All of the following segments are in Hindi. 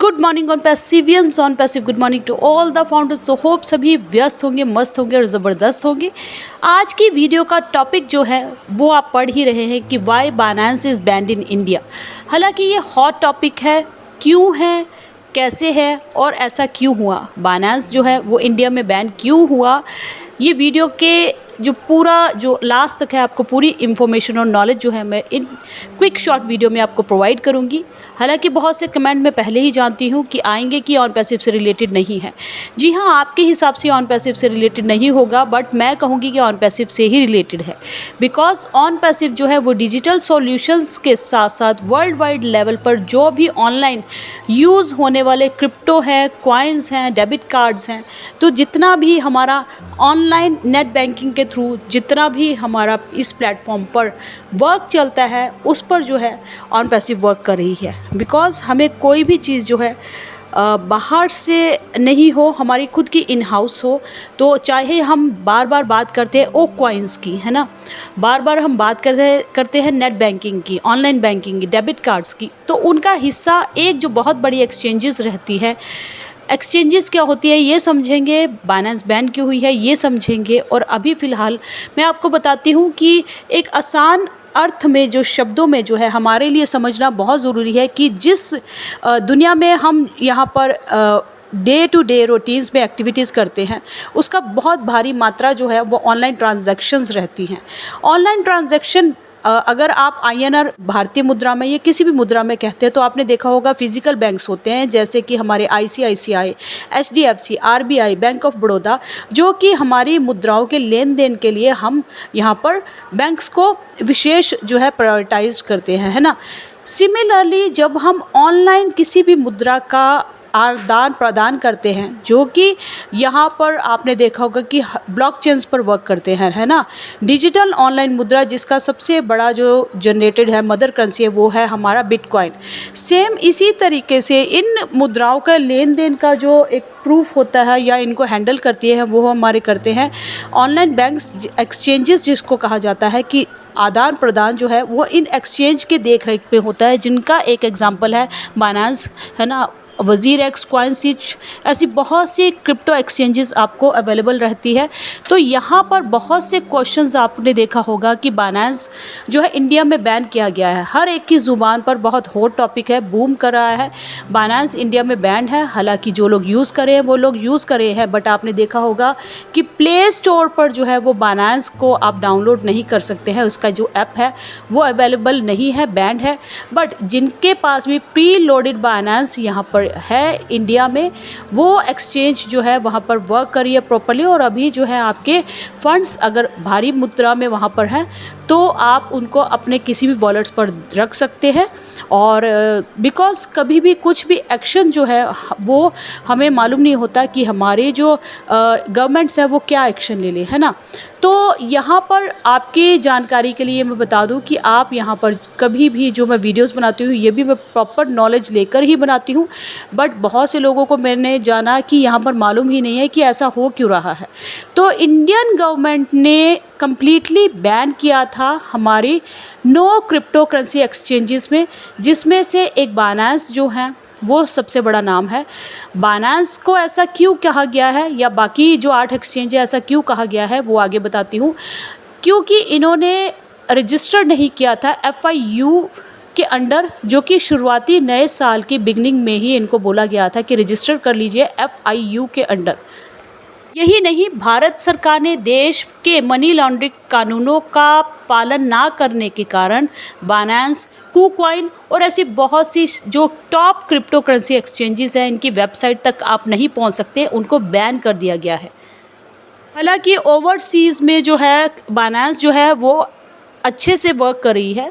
Good morning on passivians on passive. Good morning to all the founders. तो होप सभी व्यस्त होंगे, मस्त होंगे और ज़बरदस्त होंगे। आज की वीडियो का टॉपिक जो है वो आप पढ़ ही रहे हैं कि why Binance is banned in India. हालांकि ये हॉट टॉपिक है, क्यों है, कैसे है और ऐसा क्यों हुआ, बाइनेंस जो है वो इंडिया में बैन क्यों हुआ, ये वीडियो के जो पूरा जो लास्ट तक है आपको पूरी इन्फॉर्मेशन और नॉलेज जो है मैं इन क्विक शॉर्ट वीडियो में आपको प्रोवाइड करूंगी। हालांकि बहुत से कमेंट मैं पहले ही जानती हूं कि आएंगे कि ऑन पैसिव से रिलेटेड नहीं है। जी हाँ, आपके हिसाब से ऑन पैसिव से रिलेटेड नहीं होगा, बट मैं कहूँगी कि ऑन पैसिव से ही रिलेटेड है। बिकॉज ऑन पैसिव जो है वो डिजिटल सॉल्यूशंस के साथ साथ वर्ल्ड वाइड लेवल पर जो भी ऑनलाइन यूज़ होने वाले क्रिप्टो हैं, कॉइन्स हैं, डेबिट कार्ड्स हैं, तो जितना भी हमारा ऑनलाइन नेट बैंकिंग के थ्रू जितना भी हमारा इस प्लेटफॉर्म पर वर्क चलता है उस पर जो है ऑन पैसिव वर्क कर रही है। बिकॉज़ हमें कोई भी चीज़ जो है बाहर से नहीं हो, हमारी खुद की इन हाउस हो, तो चाहे हम बार बार बात करते हैं ओ कॉइन्स की, है ना, बार बार हम बात करते हैं नेट बैंकिंग की, ऑनलाइन बैंकिंग की, डेबिट कार्ड्स की, तो उनका हिस्सा एक जो बहुत बड़ी एक्सचेंजेस रहती है। एक्सचेंजेस क्या होती है ये समझेंगे, बाइनेंस बैन क्यों हुई है ये समझेंगे, और अभी फ़िलहाल मैं आपको बताती हूँ कि एक आसान अर्थ में जो शब्दों में जो है हमारे लिए समझना बहुत ज़रूरी है कि जिस दुनिया में हम यहाँ पर डे टू डे रूटीन्स में एक्टिविटीज़ करते हैं उसका बहुत भारी मात्रा जो है वो ऑनलाइन ट्रांजैक्शंस रहती हैं। ऑनलाइन ट्रांजैक्शन अगर आप INR भारतीय मुद्रा में या किसी भी मुद्रा में कहते हैं तो आपने देखा होगा फिजिकल बैंक्स होते हैं, जैसे कि हमारे ICICI, HDFC, RBI, bank of Baroda, जो कि हमारी मुद्राओं के लेन देन के लिए हम यहाँ पर बैंक्स को विशेष जो है प्रायोरिटाइज करते हैं, है ना। सिमिलरली जब हम ऑनलाइन किसी भी मुद्रा का आदान प्रदान करते हैं, जो कि यहाँ पर आपने देखा होगा कि ब्लॉकचेन्स पर वर्क करते हैं, है ना। डिजिटल ऑनलाइन मुद्रा जिसका सबसे बड़ा जो जनरेटेड है मदर करेंसी है वो है हमारा बिटकॉइन। सेम इसी तरीके से इन मुद्राओं का लेन देन का जो एक प्रूफ होता है या इनको हैंडल करती है वो हमारे करते हैं ऑनलाइन बैंक्स, एक्सचेंजेस जिसको कहा जाता है कि आदान प्रदान जो है वो इन एक्सचेंज के देख रेख पे होता है, जिनका एक एग्जांपल है बाइनेंस, है ना, वज़ीरएक्स, कॉइनस्विच, ऐसी बहुत सी क्रिप्टो एक्सचेंजेस आपको अवेलेबल रहती है। तो यहाँ पर बहुत से क्वेश्चंस आपने देखा होगा कि बाइनेंस जो है इंडिया में बैन किया गया है। हर एक की ज़ुबान पर बहुत हॉट टॉपिक है, बूम कर रहा है, बाइनेंस इंडिया में बैन है। हालांकि जो लोग यूज़ कर रहे हैं वो लोग यूज़ कर रहे हैं, बट आपने देखा होगा कि प्ले स्टोर पर जो है वो बाइनेंस को आप डाउनलोड नहीं कर सकते हैं, उसका जो ऐप है वो अवेलेबल नहीं है, बैंड है। बट जिनके पास भी प्री लोडेड बाइनेंस यहाँ पर है इंडिया में, वो एक्सचेंज जो है वहाँ पर वर्क करिए प्रॉपर्ली, और अभी जो है आपके फंड्स अगर भारी मुद्रा में वहाँ पर हैं तो आप उनको अपने किसी भी वॉलेट्स पर रख सकते हैं। और बिकॉज़ कभी भी कुछ भी एक्शन जो है वो हमें मालूम नहीं होता कि हमारे जो गवर्नमेंट्स है वो क्या एक्शन ले ले, है ना। तो यहाँ पर आपकी जानकारी के लिए मैं बता दूँ कि आप यहाँ पर कभी भी जो मैं वीडियोस बनाती हूँ ये भी मैं प्रॉपर नॉलेज लेकर ही बनाती हूँ, बट बहुत से लोगों को मैंने जाना कि यहाँ पर मालूम ही नहीं है कि ऐसा हो क्यों रहा है। तो इंडियन गवर्नमेंट ने कम्प्लीटली बैन किया था हमारी नो क्रिप्टो करेंसी एक्सचेंजेस में, जिसमें से एक बाइनेंस जो है वो सबसे बड़ा नाम है। बाइनेंस को ऐसा क्यों कहा गया है या बाकी जो 8 एक्सचेंज है ऐसा क्यों कहा गया है वो आगे बताती हूँ। क्योंकि इन्होंने रजिस्टर नहीं किया था FIU के अंडर, जो कि शुरुआती नए साल की बिगनिंग में ही इनको बोला गया था कि रजिस्टर कर लीजिए FIU के अंडर। यही नहीं, भारत सरकार ने देश के मनी लॉन्ड्रिंग कानूनों का पालन ना करने के कारण बाइनेंस, KuCoin और ऐसी बहुत सी जो टॉप क्रिप्टो करेंसी एक्सचेंजेस हैं इनकी वेबसाइट तक आप नहीं पहुंच सकते, उनको बैन कर दिया गया है। हालांकि ओवरसीज़ में जो है बाइनेंस जो है वो अच्छे से वर्क कर रही है।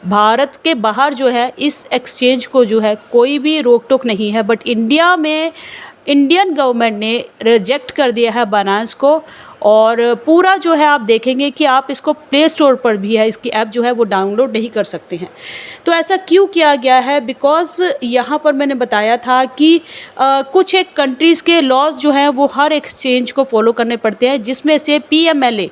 भारत के बाहर जो है इस एक्सचेंज को जो है कोई भी रोक टोक नहीं है, बट इंडिया में इंडियन गवर्नमेंट ने रिजेक्ट कर दिया है बाइनेंस को। और पूरा जो है आप देखेंगे कि आप इसको प्ले स्टोर पर भी है, इसकी ऐप जो है वो डाउनलोड नहीं कर सकते हैं। तो ऐसा क्यों किया गया है? बिकॉज़ यहाँ पर मैंने बताया था कि कुछ एक कंट्रीज़ के लॉज जो हैं वो हर एक्सचेंज को फॉलो करने पड़ते हैं, जिसमें से PMLA,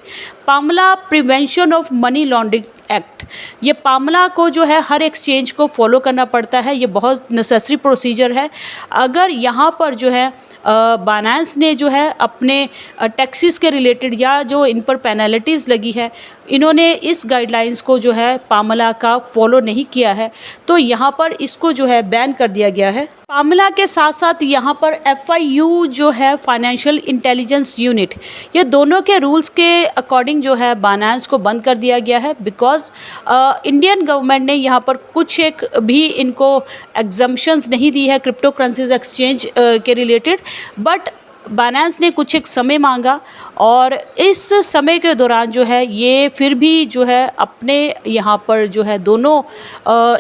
PMLA prevention of money laundering act, ये पामला को जो है हर एक्सचेंज को फॉलो करना पड़ता है, ये बहुत नेसेसरी प्रोसीजर है। अगर यहाँ पर जो है बाइनेंस ने जो है अपने टैक्सेस के रिलेटेड या जो इन पर पेनल्टीज़ लगी है, इन्होंने इस गाइडलाइंस को जो है पामला का फॉलो नहीं किया है, तो यहाँ पर इसको जो है बैन कर दिया गया है। पामला के साथ साथ यहाँ पर FIU जो है फाइनेंशियल इंटेलिजेंस यूनिट, ये दोनों के रूल्स के अकॉर्डिंग जो है बाइनेंस को बंद कर दिया गया है, बिकॉज इंडियन गवर्नमेंट ने यहाँ पर कुछ एक भी इनको एग्जम्पशंस नहीं दी है क्रिप्टो करेंसीज एक्सचेंज के रिलेटेड, बट बाइनेंस ने कुछ एक समय मांगा और इस समय के दौरान जो है ये फिर भी जो है अपने यहाँ पर जो है दोनों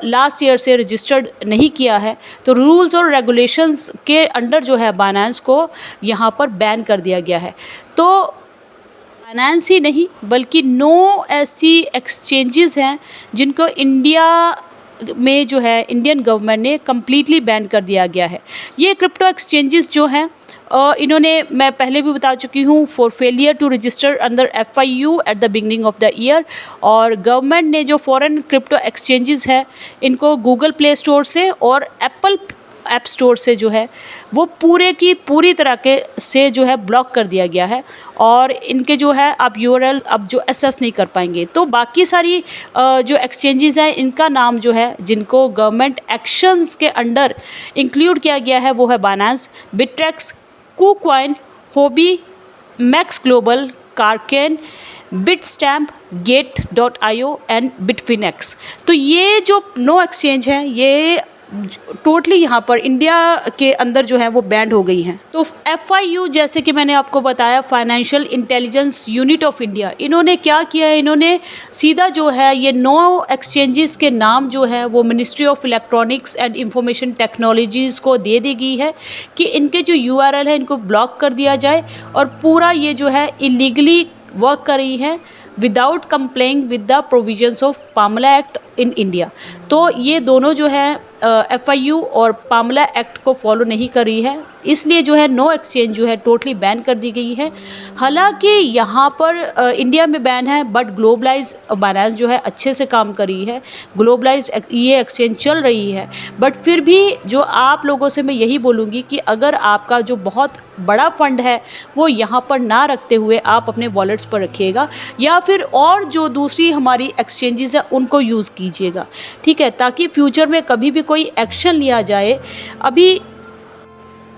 लास्ट ईयर से रजिस्टर्ड नहीं किया है, तो रूल्स और रेगुलेशंस के अंडर जो है बाइनेंस को यहाँ पर बैन कर दिया गया है। तो बाइनेंस ही नहीं बल्कि 9 ऐसी एक्सचेंजेस हैं जिनको इंडिया में जो है इंडियन गवर्नमेंट ने कम्प्लीटली बैन कर दिया गया है। ये क्रिप्टो एक्सचेंजेस जो हैं इन्होंने, मैं पहले भी बता चुकी हूँ, for failure to register under FIU at the beginning of the year, और गवर्नमेंट ने जो फॉरेन क्रिप्टो एक्सचेंजेस है इनको गूगल प्ले स्टोर से और एप्पल ऐप स्टोर से जो है वो पूरे की पूरी तरह के से जो है ब्लॉक कर दिया गया है, और इनके जो है आप URL अब जो एक्सेस नहीं कर पाएंगे। तो बाकी सारी जो एक्सचेंजेस हैं इनका नाम जो है जिनको गवर्नमेंट एक्शंस के अंडर इंक्लूड किया गया है वो है Binance, Bittrex, KuCoin, Huobi, Max Global, Kraken, Bitstamp, Gate.io and Bitfinex. तो ये जो 9 एक्सचेंज हैं ये टोटली यहाँ पर इंडिया के अंदर जो है वो बैंड हो गई हैं। तो FIU जैसे कि मैंने आपको बताया, financial intelligence unit of India, इन्होंने क्या किया है, इन्होंने सीधा जो है ये 9 एक्सचेंजेस के नाम जो है वो ministry of electronics and information technologies को दे दी गई है कि इनके जो URL है इनको ब्लॉक कर दिया जाए, और पूरा ये जो है इलीगली वर्क कर रही है without complying with the provisions of PMLA act in India. तो ये दोनों जो है FIU और पामला एक्ट को फॉलो नहीं कर रही है, इसलिए जो है 9 एक्सचेंज जो है टोटली बैन कर दी गई है। हालांकि यहाँ पर इंडिया में बैन है, बट ग्लोबलाइज बाइनेंस जो है अच्छे से काम कर रही है, ग्लोबलाइज ये एक्सचेंज चल रही है। बट फिर भी जो आप लोगों से मैं यही बोलूँगी कि अगर आपका जो बहुत बड़ा फंड है वो यहाँ पर ना रखते हुए आप अपने वॉलेट्स पर रखिएगा, या फिर और जो दूसरी हमारी एक्सचेंजेस हैं उनको यूज़ कीजिएगा, ठीक है, ताकि फ्यूचर में कभी भी कोई एक्शन लिया जाए। अभी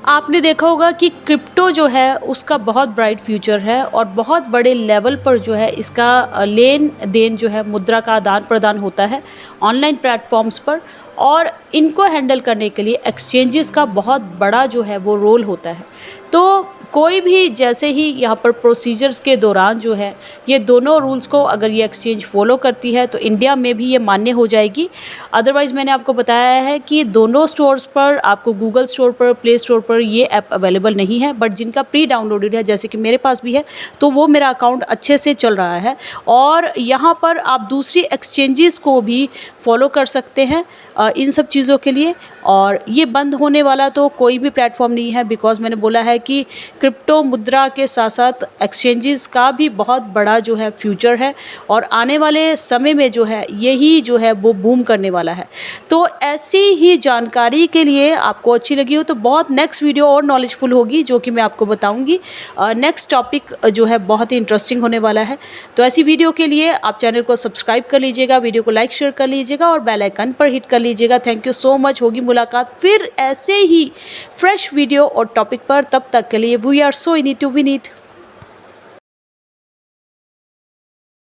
आपने देखा होगा कि क्रिप्टो जो है उसका बहुत ब्राइट फ्यूचर है और बहुत बड़े लेवल पर जो है इसका लेन देन जो है मुद्रा का आदान प्रदान होता है ऑनलाइन प्लेटफॉर्म्स पर, और इनको हैंडल करने के लिए एक्सचेंजेस का बहुत बड़ा जो है वो रोल होता है। तो कोई भी जैसे ही यहाँ पर प्रोसीजर्स के दौरान जो है ये दोनों रूल्स को अगर ये एक्सचेंज फॉलो करती है तो इंडिया में भी ये मान्य हो जाएगी। अदरवाइज़ मैंने आपको बताया है कि दोनों स्टोर्स पर आपको गूगल स्टोर पर, प्ले स्टोर पर ये ऐप अवेलेबल नहीं है, बट जिनका प्री डाउनलोडेड है जैसे कि मेरे पास भी है तो वो मेरा अकाउंट अच्छे से चल रहा है, और यहाँ पर आप दूसरी एक्सचेंजेस को भी फॉलो कर सकते हैं इन सब चीज़ों के लिए। और ये बंद होने वाला तो कोई भी प्लेटफॉर्म नहीं है, बिकॉज मैंने बोला है कि क्रिप्टो मुद्रा के साथ साथ एक्सचेंजेस का भी बहुत बड़ा जो है फ्यूचर है, और आने वाले समय में जो है यही जो है वो बूम करने वाला है। तो ऐसी ही जानकारी के लिए आपको अच्छी लगी हो तो बहुत नेक्स्ट वीडियो और नॉलेजफुल होगी जो कि मैं आपको बताऊंगी। नेक्स्ट टॉपिक जो है बहुत ही इंटरेस्टिंग होने वाला है। तो ऐसी वीडियो के लिए आप चैनल को सब्सक्राइब कर लीजिएगा, वीडियो को लाइक शेयर कर लीजिएगा और बेल आइकन पर हिट कर लीजिएगा। Thank you so much. होगी मुलाकात फिर ऐसे ही फ्रेश वीडियो और टॉपिक पर, तब तक के लिए we are so in it to win it.